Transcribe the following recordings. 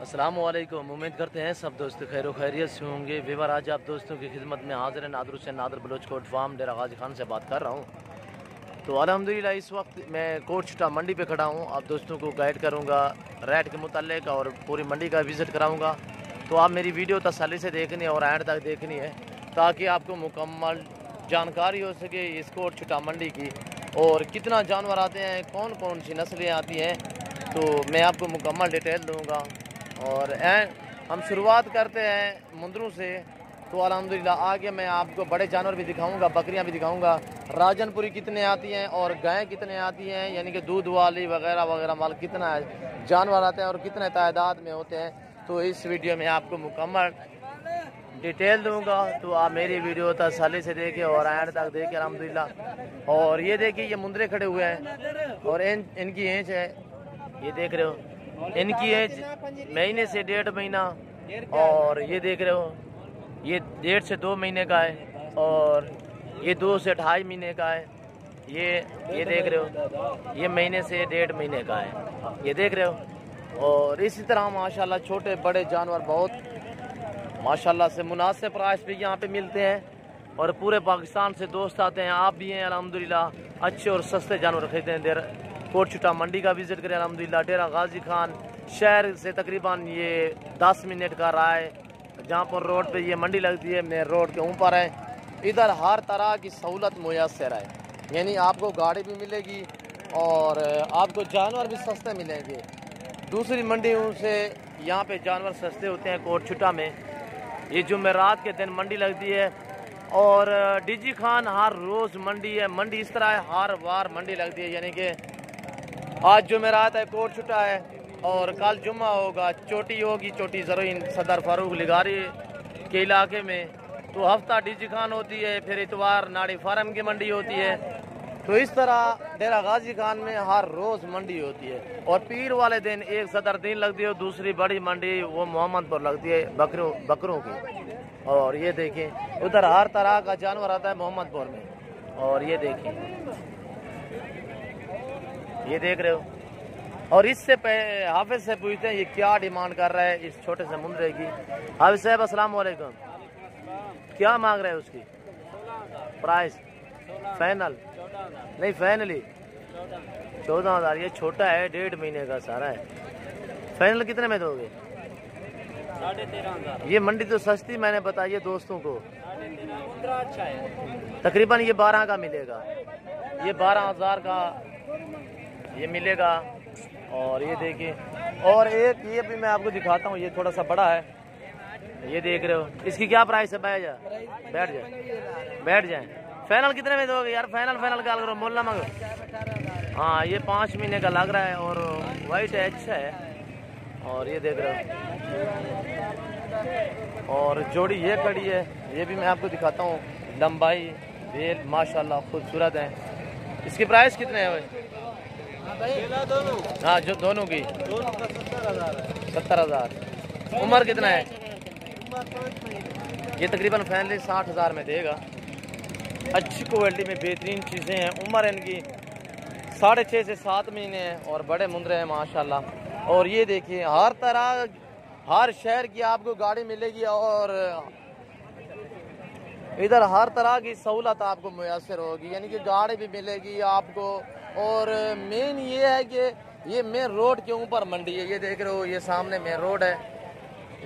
अस्सलाम वालेकुम। उम्मीद करते हैं सब दोस्त खैर खैरियत से होंगे। विवर आज आप दोस्तों की खिदमत में हाजिर है। नादर हुसैन नादर बलोच कोट फार्म डेरा गाजी खान से बात कर रहा हूँ। तो अल्हम्दुलिल्लाह इस वक्त मैं कोट छुटा मंडी पे खड़ा हूँ। आप दोस्तों को गाइड करूँगा रेट के मुतालिक और पूरी मंडी का विज़िट कराऊँगा। तो आप मेरी वीडियो तसल्ली से देखनी है और एंड तक देखनी है ताकि आपको मुकम्मल जानकारी हो सके इस कोट छुटा मंडी की और कितना जानवर आते हैं, कौन कौन सी नस्लें आती हैं, तो मैं आपको मुकम्मल डिटेल दूँगा। और हम शुरुआत करते हैं मुंदरों से। तो अल्हम्दुलिल्लाह आगे मैं आपको बड़े जानवर भी दिखाऊंगा, बकरियां भी दिखाऊंगा, राजनपुरी कितने आती हैं और गायें कितने आती हैं, यानी कि दूध वाली वगैरह वगैरह माल कितना जानवर आते हैं और कितने तादाद में होते हैं। तो इस वीडियो में आपको मुकम्मल डिटेल दूंगा। तो आप मेरी वीडियो तसल्ली से देखें और एंड तक देखें अल्हम्दुलिल्लाह। और ये देखिए ये मुंदरे खड़े हुए हैं और इनकी एज है, ये देख रहे हो, इनकी एज महीने से 1.5 महीना, और ये देख रहे हो ये 1.5 से 2 महीने का है और ये 2 से 2.5 महीने का है। ये देख रहे हो ये महीने से 1.5 महीने का है, ये देख रहे हो। और इसी तरह माशाल्लाह छोटे बड़े जानवर बहुत माशाल्लाह से मुनासिब प्राइस पे यहाँ पे मिलते हैं और पूरे पाकिस्तान से दोस्त आते हैं, आप भी हैं अल्हम्दुलिल्लाह। अच्छे और सस्ते जानवर खरीदते हैं। कोट छुटा मंडी का विजिट करें अल्हम्दुलिल्लाह। डेरा गाजी खान शहर से तकरीबन ये 10 मिनट का राह है, जहाँ पर रोड पे ये मंडी लगती है, मेन रोड के ऊपर है। इधर हर तरह की सहूलत मुयस्सर है, यानी आपको गाड़ी भी मिलेगी और आपको जानवर भी सस्ते मिलेंगे। दूसरी मंडियों से यहाँ पे जानवर सस्ते होते हैं कोट छुटा में। ये जुमेरात के दिन मंडी लगती है और डीजी खान हर रोज़ मंडी है। मंडी इस तरह है, हर बार मंडी लगती है, यानी कि आज जुमेरात है, कोट छुटा है और कल जुम्मा होगा, चोटी होगी, चोटी ज़रूर सदर फारूक लिगारी के इलाके में। तो हफ्ता डीजी खान होती है, फिर इतवार नाड़ी फार्म की मंडी होती है। तो इस तरह डेरा गाजी खान में हर रोज़ मंडी होती है। और पीर वाले दिन एक सदर दिन लगती है, दूसरी बड़ी मंडी वो मोहम्मदपुर लगती है बकरों की। और ये देखें उधर हर तरह का जानवर आता है मोहम्मदपुर में। और ये देखें, ये देख रहे हो। और इससे हाफिज से पूछते हैं ये क्या डिमांड कर रहा है इस छोटे से मुंदरे की। हाफिज साहब अस्सलाम वालेकुम, क्या मांग रहे हैं उसकी प्राइस? फाइनल नहीं, फाइनली 14,000। ये छोटा है, 1.5 महीने का सारा है। फाइनल कितने में दोगे? 13,500। ये मंडी तो सस्ती मैंने बताई है दोस्तों को, अच्छा है। तकरीबन ये 12 का मिलेगा, ये 12,000 का ये मिलेगा। और ये देखिए, और एक ये भी मैं आपको दिखाता हूँ, ये थोड़ा सा बड़ा है, ये देख रहे हो। इसकी क्या प्राइस है? बैठ जाए। फाइनल कितने में दोगे यार? फाइनल क्या करो, मोल ना मांगो। हाँ ये 5 महीने का लग रहा है और वाइट है, अच्छा है। और ये देख रहे हो, और जोड़ी ये खड़ी है, ये भी मैं आपको दिखाता हूँ। लंबाई बेल माशाल्लाह खूबसूरत है। इसकी प्राइस कितने है भाई? हाँ जो दोनों की 70,000। उम्र कितना है? ये तकरीबन फाइनली 60,000 में देगा। अच्छी क्वालिटी में बेहतरीन चीज़ें हैं। उम्र इनकी 6.5 से 7 महीने हैं और बड़े मुंदरे हैं माशाल्लाह। और ये देखिए हर तरह हर शहर की आपको गाड़ी मिलेगी और इधर हर तरह की सहूलत आपको मुयस्सर होगी, यानी कि गाड़ी भी मिलेगी आपको। और मेन ये है कि ये मेन रोड के ऊपर मंडी है। ये देख रहे हो, ये सामने मेन रोड है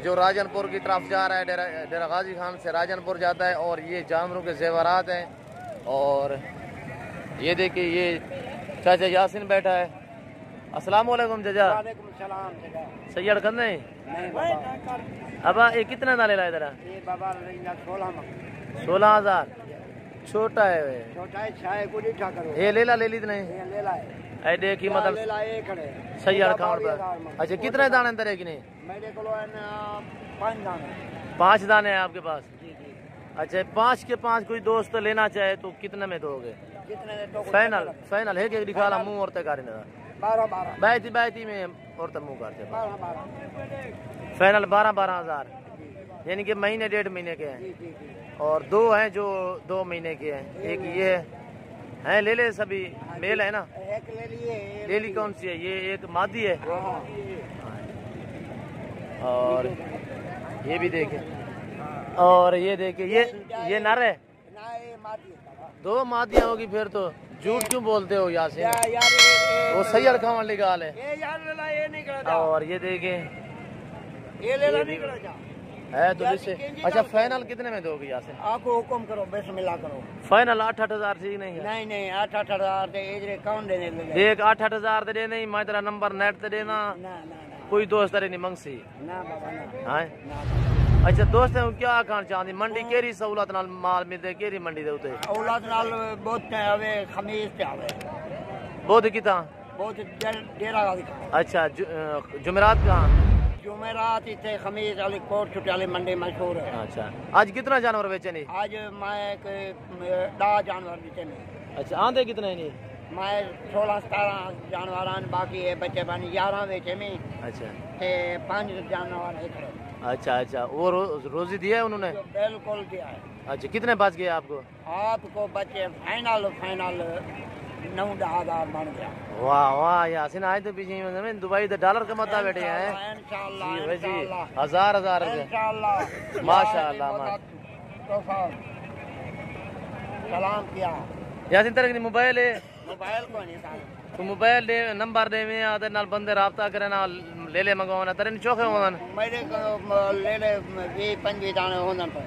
जो राजनपुर की तरफ जा रहा है, डेरा गाजी खान से राजनपुर जाता है। और ये जानवरों के जेवरात हैं। और ये देखिए ये चाचा यासिन बैठा है। अस्सलाम वालेकुम चाचा। सैयद खन नहीं अब ये कितना ना ले रहा है इधर? 16,000। छोटा है ये, ले ली नहीं ऐ देखी मतलब सही अकाउंट पर। अच्छा कितने दाने अंदर है कि नहीं? मेरे को 5 दाने हैं आपके पास? अच्छा 5 के 5 कोई दोस्त लेना चाहे तो कितने में दोगे? फाइनल है कि दिखा ला मुँह और तकारी 12 में और मुँह करते। फाइनल 12,000 यानी कि महीने 1.5 महीने के हैं। और 2 हैं जो 2 महीने के हैं। एक ये है, ले ले सभी मेल है ना? एक ले ली कौन सी है? ये एक मादी है। और ये भी देखे, और ये देखे ये नर है, दो मादियाँ होगी फिर तो झूठ क्यों बोलते हो यासिन? वो सही अड़खा वाली गाल है। और ये देखे है तो जिससे अच्छा फाइनल कितने में दोगे यासिन? आपको हुक्म करो, बिस्मिल्लाह करो। फाइनल 8-8 ठीक नहीं है? नहीं 8-8 हज़ार कौन देने देख 8-8 दे नहीं, मैं तेरा नंबर नेट ते देना कोई दोस्त तेरे नहीं मंगसी ना बाबा ना। हाँ अच्छा दोस्त क्या खान चाहती मंडी केरी सहूलत नाल माल मिलते केरी मंडी दे उते औलाद नाल बहुत आवे खमीस पे आवे बहुत किता बहुत डेरा का दिखा। अच्छा जुमेरात कहाँ? जुमेरात इतने खमीस वाली कोट छुट्टी वाली मंडी मशहूर है। अच्छा आज कितना जानवर बेचे नहीं? आज मैं 10 जानवर बेचे नहीं। अच्छा आंधे कितने नहीं? मैं 16-17 जानवर बाकी है बच्चे बनी 11 बेचे में। अच्छा 5 जानवर है। अच्छा वो रोजी दिया है उन्होंने? बिल्कुल दिया है। अच्छा कितने बच गए आपको? आपको बच्चे फाइनल 9-10 हज़ार बन गया। वाह वाह यासिन आज तो पीछे में दुबई तो डॉलर कमाता बैठे हैं इंशाल्लाह जी, हजार रुपए माशाल्लाह। सलाम किया यासिन तेरे की मोबाइल है? मोबाइल को नहीं तो मोबाइल दे नंबर दे में आदर नाल बंदे राब्ता करे ना ले मंगवाना तेरे नहीं चोखे होवन? मेरे ले 20-25 दाने होंदन पर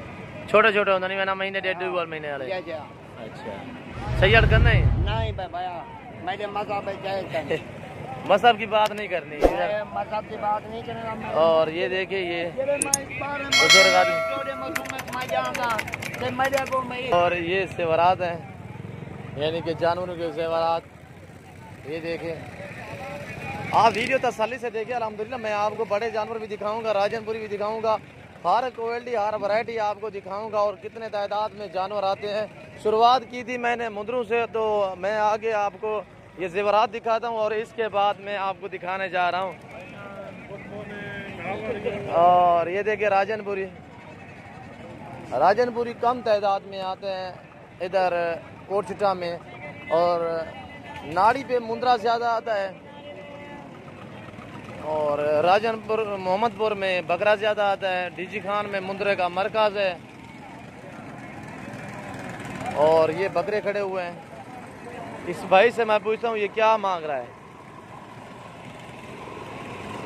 छोटे होंदन नहीं ना महीने 1.5 महीने वाले। अच्छा सही अड़ करना है? नहीं भैया मेरे मज़हब है जायज़ करने मज़हब की बात नहीं करनी, मज़हब की बात नहीं करना। और ये देखिए ये बुजुर्ग आदमी और ये सेवरात है यानी कि जानवरों के जेवरात। ये देखें आप वीडियो तसल्ली से देखिए अल्हम्दुलिल्लाह। मैं आपको बड़े जानवर भी दिखाऊंगा, राजनपुरी भी दिखाऊंगा, हर क्वालिटी हर वैरायटी आपको दिखाऊंगा और कितने तादाद में जानवर आते हैं। शुरुआत की थी मैंने मुंदरों से, तो मैं आगे आपको ये जेवरात दिखाता हूँ और इसके बाद मैं आपको दिखाने जा रहा हूँ। और ये देखिए राजनपुरी कम तादाद में आते हैं इधर कोटछुटा में, और नाड़ी पे मुंद्रा ज़्यादा आता है, और राजनपुर मोहम्मदपुर में बकरा ज़्यादा आता है, डीजी खान में मुंद्रे का मरकज़ है। और ये बकरे खड़े हुए हैं। इस भाई से मैं पूछता हूँ ये क्या मांग रहा है?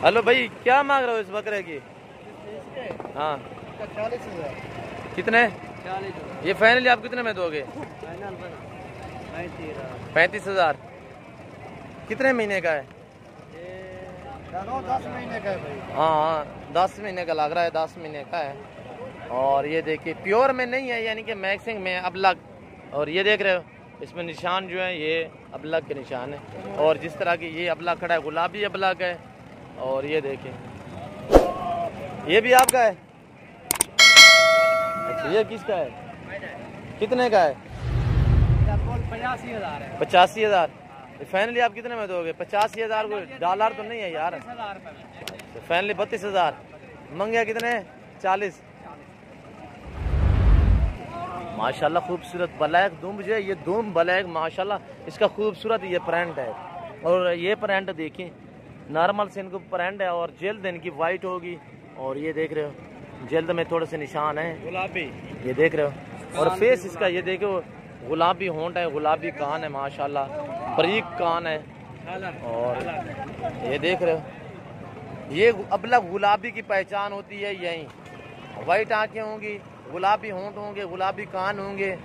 हेलो भाई क्या मांग रहे हो इस बकरे की? हाँ 40,000। कितने? 40। ये फाइनली आप कितने में दोगे? 35,000। कितने महीने का है? 10 महीने का है भाई। हाँ 10 महीने का लग रहा है, 10 महीने का है। और ये देखिए प्योर में नहीं है यानी कि मैक्सिंग में अबलग। और ये देख रहे हो इसमें निशान जो है ये अबलग के निशान है, और जिस तरह की ये अबलग खड़ा है गुलाबी अबलग है। और ये देखें ये भी आपका है? अच्छा ये किसका है? कितने का है? 85,000 है। 85,000। फाइनली आप कितने में दोगे? 85,000 को डॉलर तो नहीं है यार। फाइनली 32,000 मंगे कितने? 40। माशाल्लाह खूबसूरत ब्लैक दुम जो है ये दुम ब्लैक माशाल्लाह इसका खूबसूरत ये प्रिंट है। और ये प्रिंट देखिए नॉर्मल से इनको प्रिंट है, और जल्द इनकी वाइट होगी। और ये देख रहे हो जल्द में थोड़े से निशान है गुलाबी, ये देख रहे हो। और फेस इसका ये देखो गुलाबी होंठ है, गुलाबी कान है माशाल्लाह, बारीक कान है। और ये देख रहे हो ये अबलग गुलाबी की पहचान होती है यही। वाइट आंखें होंगी, गुलाबी होंठ होंगे, गुलाबी कान होंगे।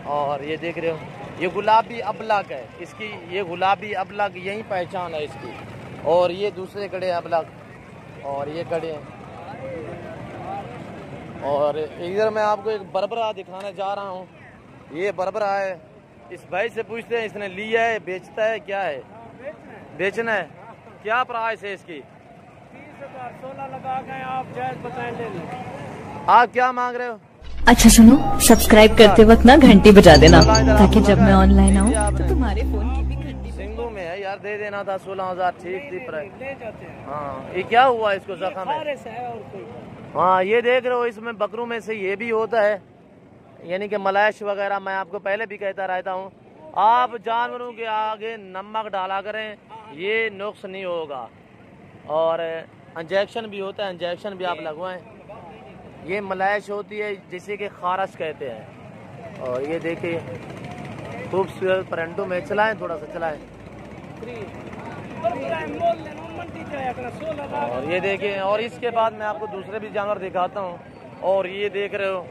और ये देख रहे हो ये गुलाबी अबलग है इसकी, ये गुलाबी अबलग यही पहचान है इसकी। और ये दूसरे कड़े अबलग, और ये कड़े हैं। और इधर मैं आपको एक बरबरा दिखाने जा रहा हूँ। ये बरबरा है, इस भाई से पूछते हैं इसने लिया है बेचता है क्या है? बेचना है। क्या प्राइस है इसकी? 30,000 16 लगा गए आप जायज़ बताएं ले लें। आप क्या मांग रहे हो? अच्छा सुनो, सब्सक्राइब करते वक्त ना घंटी बजा देना ताकि जब मैं ऑनलाइन आऊँ तो तुम्हारे फोन की भी घंटी सिंगू में है यार, दे देना था 16,000 ठीक थी प्राइस। ले जाते हैं। हाँ ये क्या हुआ इसको जख्म है? हाँ ये देख रहे हो इसमें बकरों में से ये भी होता है यानी कि मलाइश वगैरह। मैं आपको पहले भी कहता रहता हूँ आप जानवरों के आगे नमक डाला करें, ये नुक्स नहीं होगा। और इंजेक्शन भी होता है, इंजेक्शन भी आप लगवाएं। ये मलाइश होती है जिसे कि खारश कहते हैं। और ये देखिए खूबसूरत परिंदों में, चलाएं थोड़ा सा चलाएं। और ये देखिए, और इसके बाद मैं आपको दूसरे भी जानवर दिखाता हूँ। और ये देख रहे हो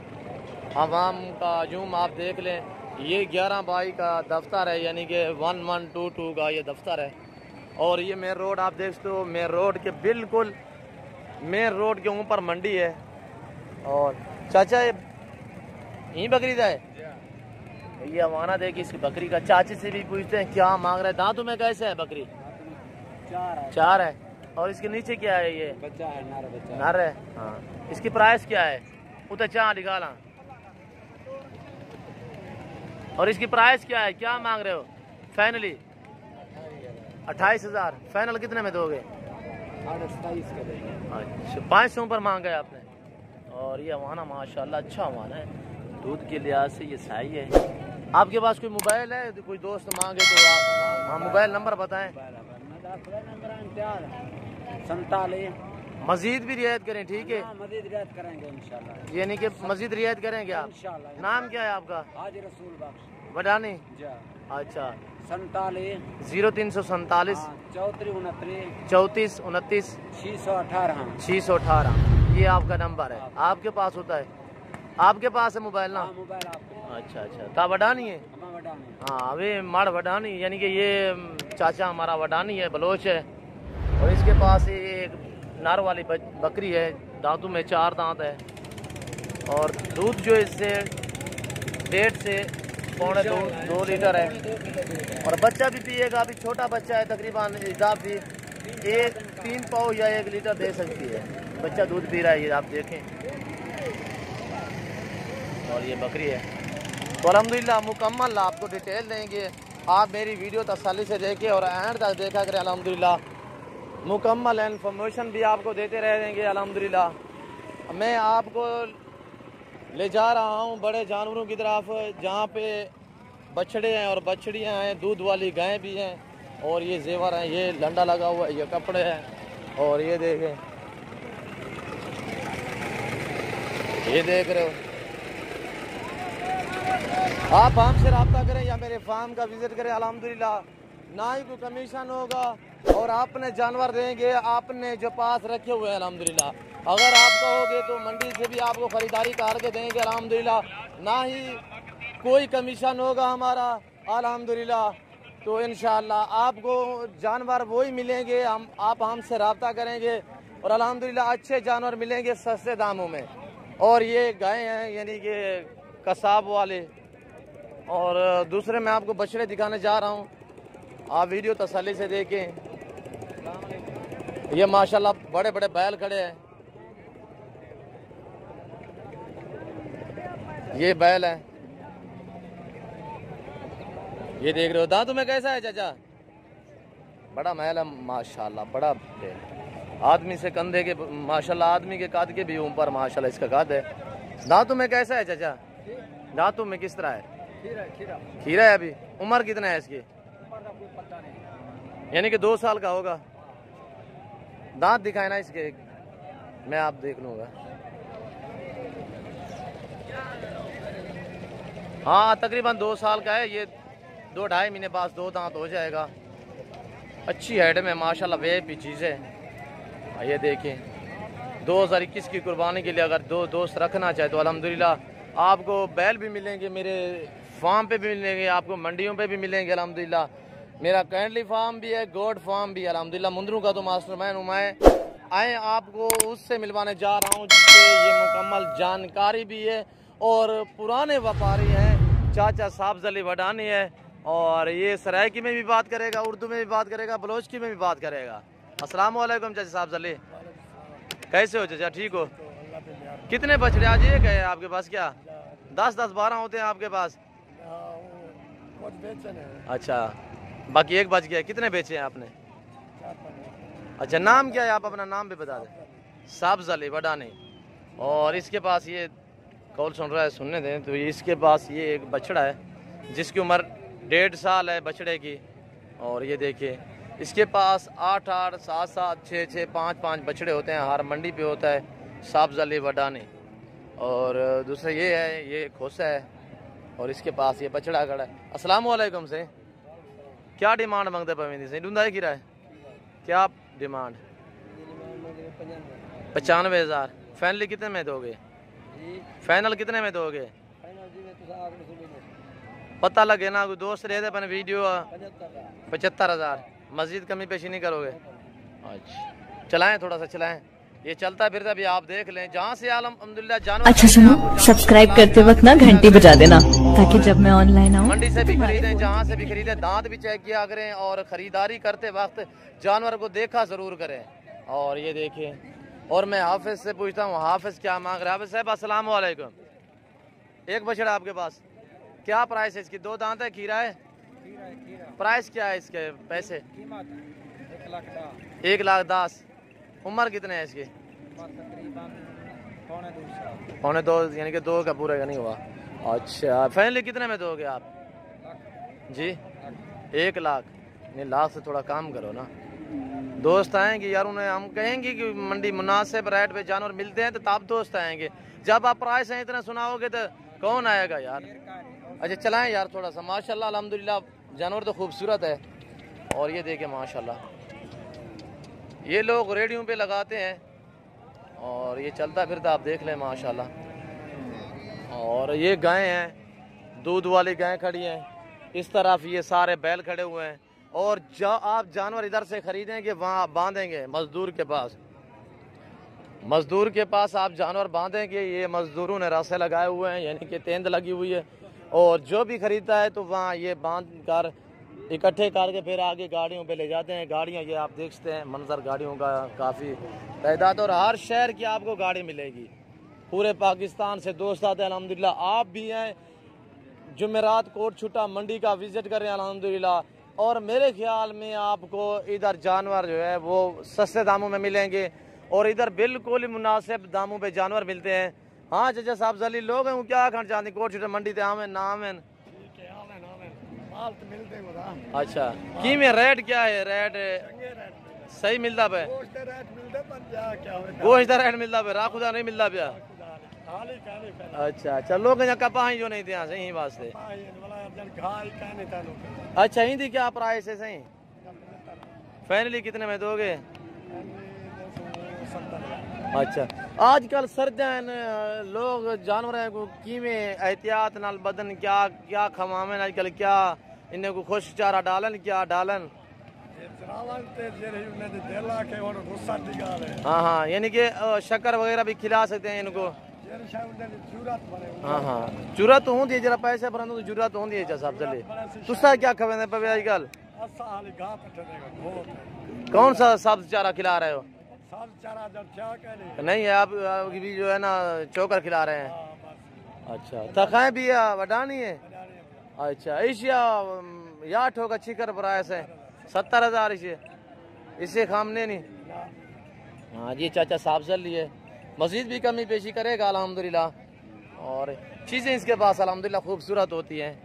हवाम का जूम आप देख लें, ये 11 बाई का दफ्तर है, यानी कि 1122 का ये दफ्तर है। और ये मेन रोड आप देख सकते हो, मेन रोड के बिल्कुल मेन रोड के ऊपर मंडी है। और चाचा यही बकरी है, ये हमारा देखिए इसकी बकरी का। चाचे से भी पूछते हैं क्या मांग रहे हैं। दांतों में कैसे है बकरी? 4 है। और इसके नीचे क्या है? ये बच्चा है, नर है। हाँ, इसकी प्राइस क्या है? उतर चाह निकाला। और इसकी प्राइस क्या है, क्या मांग रहे हो फाइनली? 28,000। फाइनल कितने में दोगे? 28 का देंगे। अच्छा, 500 ऊपर मांग गए आपने। और ये वाना माशाल्लाह अच्छा वाना है, दूध के लिहाज से ये सही है। आपके पास कोई मोबाइल है, कोई दोस्त मांगे तो आप हाँ मोबाइल नंबर बताएं। 47। मजीद भी रियायत करें, ठीक है? मजीद रियायत करेंगे इंशाल्लाह। यानी कि मजीद रियायत करेंगे आप? इंशाल्लाह। नाम क्या है आपका? हाजी रसूल बख्श वडानी। अच्छा, 47 0347 34 29 34 29 618। 618 ये आपका नंबर है। आपके पास होता है? आपके पास है मोबाइल ना? मोबाइल आपको। अच्छा अच्छा, ता वडानी है? हाँ, अभी माड़ वडानी, यानी कि ये चाचा हमारा वडानी है, बलोच है। और इसके पास एक नार वाली बकरी है, दांतों में 4 दांत है। और दूध जो इससे 1.5 से 2 लीटर है। और बच्चा भी पिएगा, अभी छोटा बच्चा है, तकरीबन हिसाब भी 3 पाव या 1 लीटर दे सकती है। बच्चा दूध पी रहा है, ये आप देखें। और ये बकरी है। तो अल्हम्दुलिल्लाह मुकम्मल आपको डिटेल देंगे। आप मेरी वीडियो तसल्ली से देखें और एंड तक देखा करें। अल्हम्दुलिल्लाह मुकम्मल इन्फॉर्मेशन भी आपको देते रहेंगे। अल्हम्दुलिल्लाह मैं आपको ले जा रहा हूँ बड़े जानवरों की तरफ, जहाँ पे बछड़े हैं और बछड़ियाँ हैं, दूध वाली गायें भी हैं। और ये जेवर हैं, ये लंडा लगा हुआ है, ये कपड़े हैं। और ये देखें, ये देख रहे हो। आप हमसे रब्ता करें या मेरे फार्म का विजिट करें। अल्हम्दुलिल्लाह ना ही कोई कमीशन होगा और आपने जानवर देंगे आपने जो पास रखे हुए हैं। अल्हम्दुलिल्लाह अगर आप कहोगे तो मंडी से भी आपको ख़रीदारी करके देंगे। अल्हम्दुलिल्लाह ना ही कोई कमीशन होगा हमारा। अल्हम्दुलिल्लाह तो इंशाअल्लाह आपको जानवर वही मिलेंगे, आप हमसे रब्ता करेंगे और अल्हम्दुलिल्लाह अच्छे जानवर मिलेंगे सस्ते दामों में। और ये गाय हैं, यानी कि कसाब वाले। और दूसरे मैं आपको बछड़े दिखाने जा रहा हूँ, आप वीडियो तसल्ली से देखें। ये माशाल्लाह बड़े बड़े बैल खड़े हैं, ये बैल है, ये देख रहे हो। दांतों में कैसा है चाचा? बड़ा महल है माशाल्लाह, बड़ा आदमी से कंधे के माशाल्लाह, आदमी के काद के भी ऊपर माशाल्लाह इसका काद है। दांतों में कैसा है चाचा? दांतों में किस तरह है? खीरा है। अभी उम्र कितना है इसकी? यानी कि 2 साल का होगा। दांत दिखाए ना इसके, मैं आप देख लूंगा। हाँ तकरीबन 2 साल का है। ये 2-2.5 महीने बाद 2 दांत हो जाएगा। अच्छी हेड में माशाल्लाह वे भी चीज़ है। ये देखें 2021 की कुर्बानी के लिए अगर 2 दोस्त रखना चाहे तो अल्हम्दुलिल्लाह आपको बैल भी मिलेंगे, मेरे फार्म पे भी मिलेंगे, आपको मंडियों पे भी मिलेंगे। अल्हम्दुलिल्लाह मेरा कैंडली फार्म भी है, गोड फार्म भी है। अल्हम्दुलिल्लाह मुंद्रू का तो मास्टरमैन हूँ मैं। आए आपको उससे मिलवाने जा रहा हूँ जिससे ये मुकम्मल जानकारी भी है और पुराने व्यापारी हैं। चाचा साहब अली वडानी है और ये सरायकी में भी बात करेगा, उर्दू में भी बात करेगा, बलोचकी में भी बात करेगा। अस्सलाम वालेकुम चाचा साहब अली, कैसे हो चाचा? ठीक हो? कितने बछड़े आज एक है आपके पास? क्या 10-12 होते हैं आपके पास? अच्छा, बाकी एक बच गया। कितने बेचे हैं आपने? अच्छा, नाम क्या है? आप अपना नाम भी बता दें। साहब अली वडानी। और इसके पास ये कॉल सुन रहा है, सुनने दें। तो इसके पास ये एक बछड़ा है जिसकी उम्र 1.5 साल है बछड़े की। और ये देखिए इसके पास 8-8, 7-7, 6-6, 5-5 बछड़े होते हैं। हर मंडी पे होता है साबजली वडानी। और दूसरा ये है, ये खोसा है और इसके पास ये बछड़ा खड़ा है। अस्सलाम वालेकुम से क्या डिमांड मांगते पवेंदी से ढूंढा की राय क्या डिमांड? 95,000। फाइनली कितने में दोगे? फाइनल कितने में दोगे? पता लगे ना कोई दोस्त रहते अपन वीडियो 75,000। मस्जिद कमी पेशी नहीं करोगे? अच्छा चलाएं, थोड़ा सा चलाएं, ये चलता फिरता भी आप देख लें। जहाँ से अल्हम्दुलिल्लाह जानवर। अच्छा सुनो, सब्सक्राइब करते वक्त ना घंटी बजा देना ताकि जब मैं ऑनलाइन आऊँ। मंडी से भी खरीदें, जहाँ से भी खरीदें, दांत भी चेक किया करें और खरीदारी करते वक्त जानवर को देखा जरूर करें। और ये देखिए, और मैं हाफिज से पूछता हूँ, हाफिज क्या मांग रहे हैं? हाफिज साहब अस्सलाम वालेकुम। एक बछड़ा आपके पास, क्या प्राइस है इसकी? 2 दांत है, खीरा है? प्राइस क्या है इसके? पैसे 1,10,000। उम्र कितने है इसकी? पौने 2, यानी कि 2 का पूरा का नहीं हुआ। अच्छा फाइनली कितने में दोगे आप जी? 1 लाख। नहीं, लाख से थोड़ा काम करो ना। दोस्त आएंगे यार, उन्हें हम कहेंगे कि मंडी मुनासिब रेट पे जानवर मिलते हैं तो तब दोस्त आएंगे। जब आप प्राइस है इतना सुनाओगे तो कौन आएगा यार? अच्छा चलाएं यार थोड़ा सा। माशाल्लाह अल्हम्दुलिल्लाह जानवर तो खूबसूरत है। और ये देखें माशाल्लाह, ये लोग रेडियो पे लगाते हैं और ये चलता फिरता आप देख लें माशाल्लाह। और ये गायें हैं, दूध वाली गायें खड़ी हैं। इस तरफ ये सारे बैल खड़े हुए हैं। और जो आप जानवर इधर से खरीदेंगे वहाँ बांधेंगे मजदूर के पास। मजदूर के पास आप जानवर बांधेंगे, ये मजदूरों ने रास्ते लगाए हुए हैं, यानी कि तेंद लगी हुई है। और जो भी खरीदता है तो वहाँ ये बांध कर इकट्ठे करके फिर आगे गाड़ियों पे ले जाते हैं। गाड़ियाँ ये आप देखते हैं मंजर, गाड़ियों का काफ़ी तादाद। और हर शहर की आपको गाड़ी मिलेगी। पूरे पाकिस्तान से दोस्त आते हैं अल्हम्दुलिल्लाह। आप भी हैं, जुमेरात कोट छुट्टा मंडी का विजिट करें अल्हम्दुलिल्लाह। और मेरे ख्याल में आपको इधर जानवर जो है वो सस्ते दामों में मिलेंगे और इधर बिल्कुल ही मुनासिब दामों पे जानवर मिलते हैं। हाँ चाचा साहब जली लोग हैं, क्या खान चाहते कोट छुट्टा मंडी ते आम है नाम है? अच्छा की में रेट क्या है? रेट सही मिलता पे? गोश्त रेट मिलता पे, राखुदा नहीं मिलता पे? अच्छा चलो कपा जो नहीं थे सही वास्ते। अच्छा हिंदी क्या प्राइस है सही? फाइनली कितने में दोगे? अच्छा आजकल सर्दियां लोग जानवर को किमें एहतियात नाल बदन क्या क्या खवावें आजकल? क्या इन्हें को खुश चारा डालन? क्या डालन? हाँ हाँ, यानी कि शक्कर वगैरह भी खिला सकते हैं इनको। हाँ हाँ जरूरत होती है, जरा पैसे पर जरूरत होती है साहब चले। तुसा क्या खवेंदे पे आजकल? कौन सा सब्ज चारा खिला रहे हो? नहीं है आप भी जो है ना चोकर खिला रहे हैं। अच्छा तखाएं भी है, वडानी है? अच्छा एशिया या ठोक अच्छी कर प्राइस है 70,000 इसे खामने नहीं। हाँ जी चाचा साहब चल लिए। मस्जिद भी कमी पेशी करेगा अल्हम्दुलिल्लाह। और चीज़ें इसके पास अल्हम्दुलिल्लाह खूबसूरत होती हैं।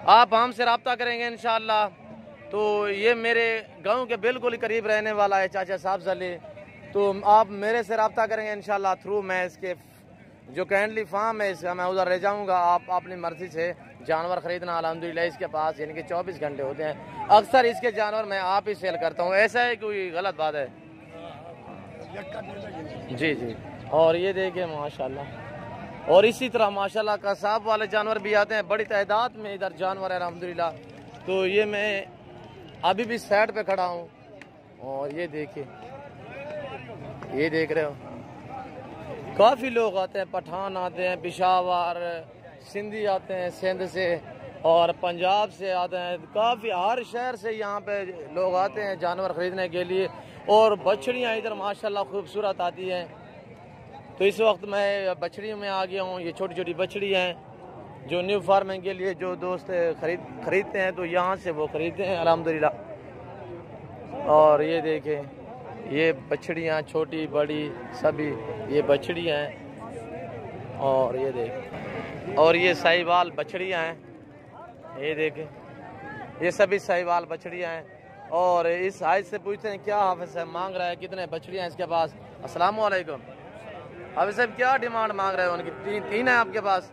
आप हमसे रब्ता करेंगे इंशाअल्लाह तो ये मेरे गांव के बिल्कुल करीब रहने वाला है चाचा साहब जली। तो आप मेरे से रब्ता करेंगे इंशाअल्लाह थ्रू। मैं इसके जो कैंडली फार्म है इसका मैं उधर रह जाऊंगा। आप अपनी मर्जी से जानवर खरीदना अल्हम्दुलिल्लाह इसके पास, यानी कि 24 घंटे होते हैं। अक्सर इसके जानवर मैं आप ही सेल करता हूँ। ऐसा है कोई गलत बात है? जी जी। और ये देखिए माशाल्लाह। और इसी तरह माशाल्लाह कसाब वाले जानवर भी आते हैं, बड़ी तादाद में इधर जानवर है अल्हम्दुलिल्लाह। तो ये मैं अभी भी साइड पे खड़ा हूँ। और ये देखिए, ये देख रहे हो काफ़ी लोग आते हैं, पठान आते हैं, पेशावर सिंधी आते हैं सिंध से, और पंजाब से आते हैं। काफ़ी हर शहर से यहाँ पे लोग आते हैं जानवर ख़रीदने के लिए। और बछड़ियाँ इधर माशाल्लाह खूबसूरत आती हैं। तो इस वक्त मैं बछड़ियों में आ गया हूँ। ये छोटी छोटी बछड़ी हैं जो न्यू फार्मिंग के लिए जो दोस्त खरीदते हैं तो यहाँ से वो खरीदते हैं अल्हम्दुलिल्लाह। और ये देखें, ये बछड़ियाँ छोटी बड़ी सभी ये बछड़ियाँ हैं। और ये देखें, और ये साहिवाल बछड़ियाँ हैं। ये देखें, ये सभी साहिवाल बछड़ियाँ हैं। और इस हाइज से पूछते हैं क्या हाफिज साहब मांग रहा है, कितने बछड़ियाँ हैं इसके पास। अस्सलाम वालेकुम हाफिज साहब, क्या डिमांड मांग रहे हैं उनकी? तीन है आपके पास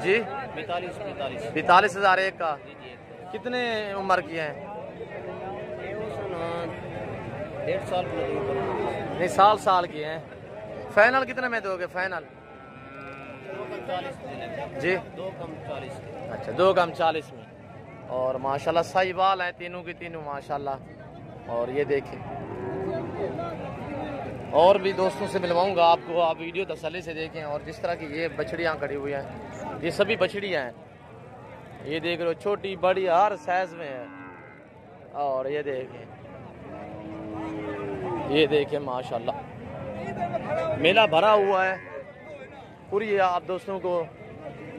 जी? 45,000 एक का। कितने उम्र की हैं? 1.5 साल नहीं, साल की हैं। फाइनल कितने में दोगे फाइनल? जी 2 कम 40। अच्छा, 2 कम 40 में। और माशाल्लाह साहिवाल हैं तीनों की तीनों माशाल्लाह। और ये देखें, और भी दोस्तों से मिलवाऊंगा आपको, आप वीडियो तसल्ली से देखें। और जिस तरह की ये बछड़ियाँ खड़ी हुई हैं, ये सभी बछड़ियाँ हैं। ये देख रहे हो, छोटी बड़ी हर साइज में है। और ये देखें माशाल्लाह मेला भरा हुआ है पूरी। आप दोस्तों को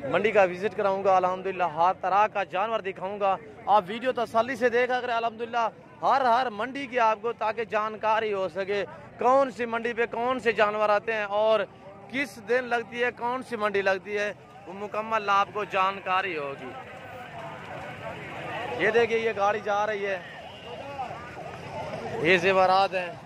मंडी का विजिट कराऊंगा, अल्हम्दुलिल्लाह हर तरह का जानवर दिखाऊंगा। आप वीडियो तसल्ली से देखा करें अल्हम्दुलिल्लाह हर मंडी की आपको, ताकि जानकारी हो सके कौन सी मंडी पे कौन से जानवर आते हैं और किस दिन लगती है, कौन सी मंडी लगती है, वो मुकम्मल आपको जानकारी होगी। ये देखिए, ये गाड़ी जा रही है, ये जेवरात हैं।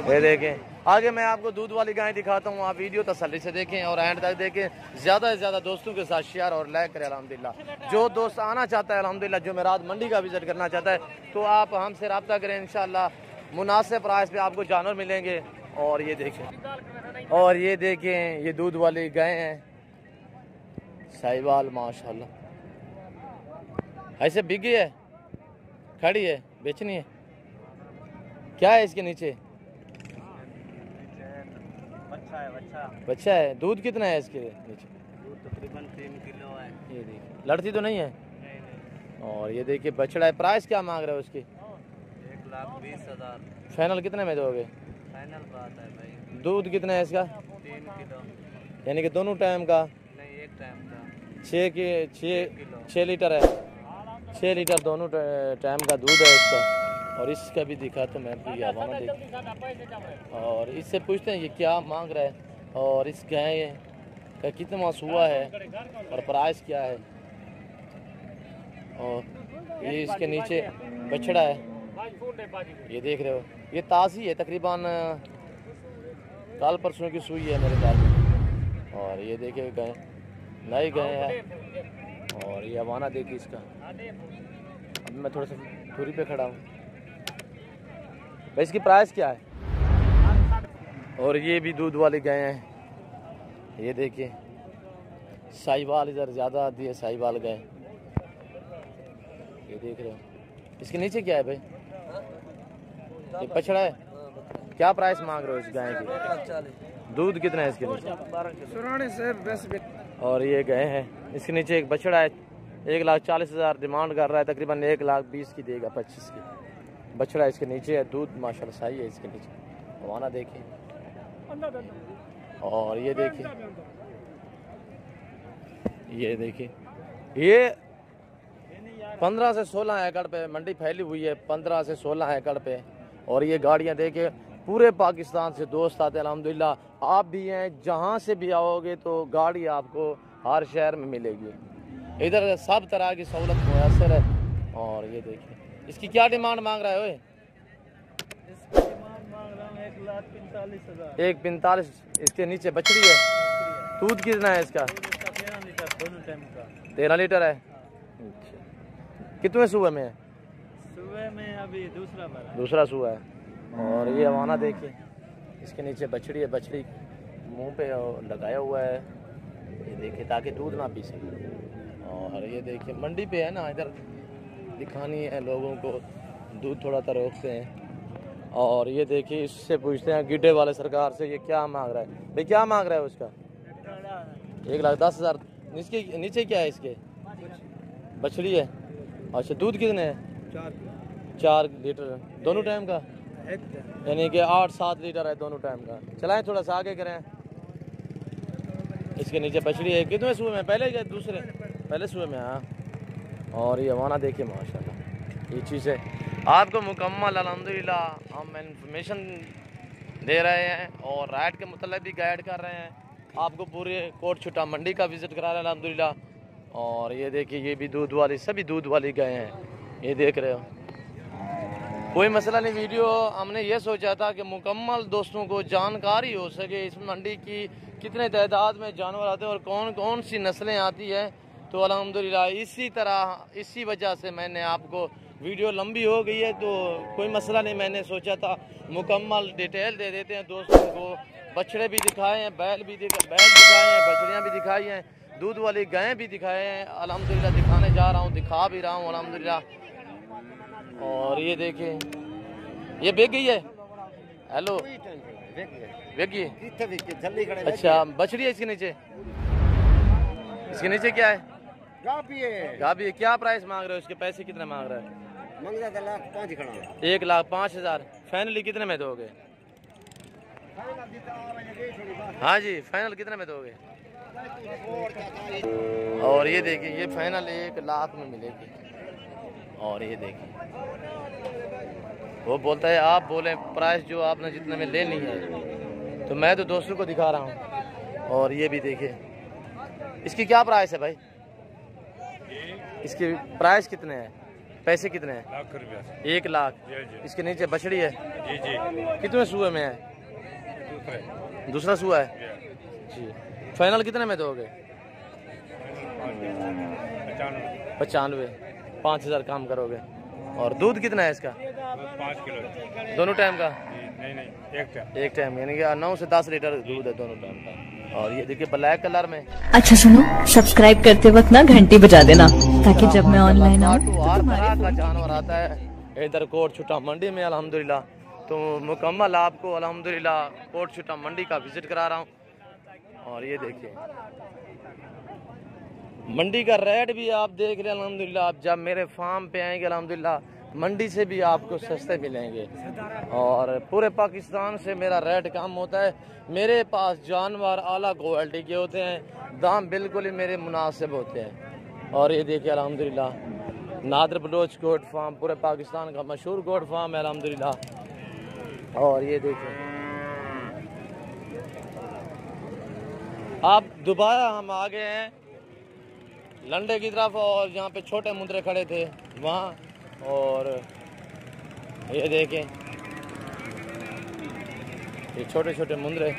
ये देखें, आगे मैं आपको दूध वाली गाय दिखाता हूँ। आप वीडियो तसल्ली से देखें और एंड तक देखें। ज़्यादा से ज़्यादा दोस्तों के साथ शेयर और लाइक करें अल्हम्दुलिल्लाह। जो दोस्त आना चाहता है अल्हम्दुलिल्लाह, जुमेरात मंडी का विजिट करना चाहता है, तो आप हमसे रब्ता करें। इंशाल्लाह मुनासिब प्राइस पे आपको जानवर मिलेंगे। और ये देखें, ये दूध वाली गाय हैं साहिवाल माशाल्लाह। ऐसे बिकी है, खड़ी है, बेचनी है, क्या है इसके नीचे? बच्चा है। दूध कितना है इसके नीचे? दूध तकरीबन 3 किलो है। ये देखिए, लड़ती तो नहीं है? और ये देखिए बछड़ा है। प्राइस क्या मांग रहे हो उसकी? 1,20,000। फाइनल कितने में दोगे? फाइनल बात है भाई। दूध कितना है इसका? 3 किलो। यानी कि दोनों टाइम का? नहीं, एक टाइम का। 6 लीटर है। 6 लीटर दोनों टाइम का दूध है इसका। और इसका भी दिखा तो मैं आपको, ये हवाना देख। और इससे पूछते हैं ये क्या मांग रहा है और इस गाय का कितना मास हुआ है और प्राइस क्या है। और ये इसके नीचे बछड़ा है, ये देख रहे हो, ये ताज़ी है, तकरीबन कल परसों की सुई है मेरे ख्याल में। और ये देखिए गाय नई गाय है। और ये हवाना देखिए इसका। अब मैं थोड़ा सा दूरी पे खड़ा हूँ। भाई इसकी प्राइस क्या है? और ये भी दूध वाली गाय हैं, ये देखिए साहिवाल, इधर ज़्यादा आती है साहिवाल गाय। ये देख रहे हो, इसके नीचे क्या है भाई? एक बछड़ा है। क्या प्राइस मांग रहे हो इस गाय की? दूध कितना है इसके नीचे? 12 और ये गाय है, इसके नीचे एक बछड़ा है। 1,40,000 डिमांड कर रहा है, तकरीबन 1,20,000 की देगा, 25 की। बछड़ा इसके नीचे है, दूध माशाल्लाह सही है इसके नीचे। हवाना देखिए। और ये देखिए, ये 15 से 16 एकड़ पे मंडी फैली हुई है, 15 से 16 एकड़ पे। और ये गाड़ियां देखिए, पूरे पाकिस्तान से दोस्त आते हैं अल्हम्दुलिल्लाह। आप भी हैं, जहां से भी आओगे तो गाड़ी आपको हर शहर में मिलेगी। इधर सब तरह की सहूलत मुयसर है। और ये देखिए, इसकी क्या डिमांड मांग रहा है? ओए, इसकी डिमांड मांग रहा हूँ 1,45,000। 1,45,000। इसके नीचे बछड़ी है। दूध कितना है इसका? 13 लीटर दोनों टाइम का। 13 लीटर है। अच्छा, कितने सुबह में है? सुबह में अभी दूसरा सुबह है। और ये हवाना देखिए, इसके नीचे बछड़ी है, बछड़ी मुंह पे लगाया हुआ है, ये देखिए, ताकि दूध ना पी सके। और ये देखिए मंडी पे है ना, इधर दिखानी है लोगों को, दूध थोड़ा सा रोकते हैं। और ये देखिए, इससे पूछते हैं गिड्डे वाले सरकार से, ये क्या मांग रहा है भाई? क्या मांग रहा है उसका? 1,10,000। इसके नीचे क्या है? इसके बछड़ी है। अच्छा, दूध कितने है? 4 लीटर दोनों टाइम का, यानी कि 8-7 लीटर है दोनों टाइम का। चलाएं, थोड़ा सा आगे करें। इसके नीचे बछड़ी है। कितने सुबह में? पहले क्या दूसरे? पहले सुबह में। हाँ। और ये हवाना देखिए माशाल्लाह, ये चीज़ है आपको मुकम्मल अल्हम्दुलिल्लाह हम इंफॉर्मेशन दे रहे हैं और राइड के मतलब भी गाइड कर रहे हैं। आपको पूरे कोट छुट्टा मंडी का विजिट करा रहे हैं अल्हम्दुलिल्लाह। और ये देखिए ये भी दूध वाली, सभी दूध वाली गाय हैं, ये देख रहे हो। कोई मसला नहीं, वीडियो हमने ये सोचा था कि मुकम्मल दोस्तों को जानकारी हो सके इस मंडी की कितने तादाद में जानवर आते हैं और कौन कौन सी नस्लें आती हैं। तो अल्हम्दुलिल्लाह इसी वजह से मैंने आपको वीडियो लंबी हो गई है, तो कोई मसला नहीं, मैंने सोचा था मुकम्मल डिटेल दे देते हैं दोस्तों को। बछड़े भी दिखाए हैं, बैल दिखाए हैं, बछड़ियाँ भी दिखाई हैं, दूध वाली गायें भी दिखाए हैं अल्हम्दुलिल्लाह। दिखाने जा रहा हूँ, दिखा भी रहा हूँ अल्हम्दुलिल्लाह। और ये देखें, ये बेच गई है। हेलो, बेच गई। अच्छा, बछड़ी है इसके नीचे, इसके नीचे क्या है? गाभी है। क्या प्राइस मांग रहे हो इसके? पैसे कितने मांग रहे हैं? 1,05,000। फाइनली कितने में दोगे? हाँ जी, फाइनल कितने में दोगे? और ये देखिए, ये फाइनल 1 लाख में मिलेगी। और ये देखिए, वो बोलता है आप बोले प्राइस जो आपने जितने में लेनी है, तो मैं तो दोस्तों को दिखा रहा हूँ। और ये भी देखिए, इसकी क्या प्राइस है भाई? इसके प्राइस कितने हैं? पैसे कितने हैं? 1 लाख रुपया। 1 लाख। इसके नीचे बछड़ी है जी जी। कितने सुए में है? दूसरा सुआ है जी। फाइनल कितने में दोगे? 95। 5,000 काम करोगे। और दूध कितना है इसका? 5 किलो। दोनों टाइम का? नहीं, एक टाइम, यानी कि 9 से 10 लीटर दूध है दोनों टाइम का। और ये देखिए ब्लैक कलर में। अच्छा सुनो, सब्सक्राइब करते वक्त ना घंटी बजा देना, ताकि जब मैं ऑनलाइन आऊँ तो हर तुम्हारे तरह का जानवर आता है इधर कोट छुट्टा मंडी में अल्हम्दुलिल्लाह। तो मुकम्मल आपको अल्हम्दुलिल्लाह कोट छुट्टा मंडी का विजिट करा रहा हूँ। और ये देखिए मंडी का रेट भी आप देख रहे हैं अल्हम्दुलिल्लाह। आप जब मेरे फार्म पे आएंगे अल्हम्दुलिल्लाह मंडी से भी आपको सस्ते मिलेंगे। और पूरे पाकिस्तान से मेरा रेट कम होता है। मेरे पास जानवर आला क्वालिटी के होते हैं, दाम बिल्कुल ही मेरे मुनासिब होते हैं। और ये देखिए अल्हम्दुलिल्लाह नादर बलोच गोट फार्म पूरे पाकिस्तान का मशहूर गोट फार्म है अल्हम्दुलिल्लाह। और ये देखिए आप दोबारा हम आ गए हैं लंडे की तरफ, और यहाँ पे छोटे मुंदरे खड़े थे वहाँ। और ये देखें ये छोटे छोटे मुंदरे।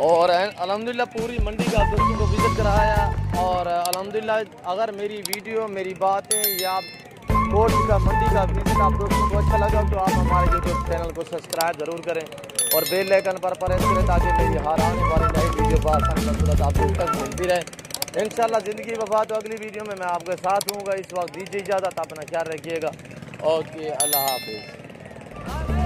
और अल्हम्दुलिल्लाह पूरी मंडी का दोस्तों को विजिट कराया। और अल्हम्दुलिल्लाह अगर मेरी वीडियो, मेरी बातें या कोट का मंडी का विजिट आप दोस्तों को अच्छा लगा तो आप हमारे यूट्यूब चैनल को सब्सक्राइब ज़रूर करें और बेल आइकन पर प्रेस करें, ताकि मेरी हर आने वाली नई वीडियो बआसानी आपको तक मिलती रहे। इंशाल्लाह ज़िंदगी वफा तो अगली वीडियो में मैं आपके साथ हूँगा। इस वक्त दीजिए इजाज़त, अपना ख्याल रखिएगा। ओके, अल्लाह हाफिज़।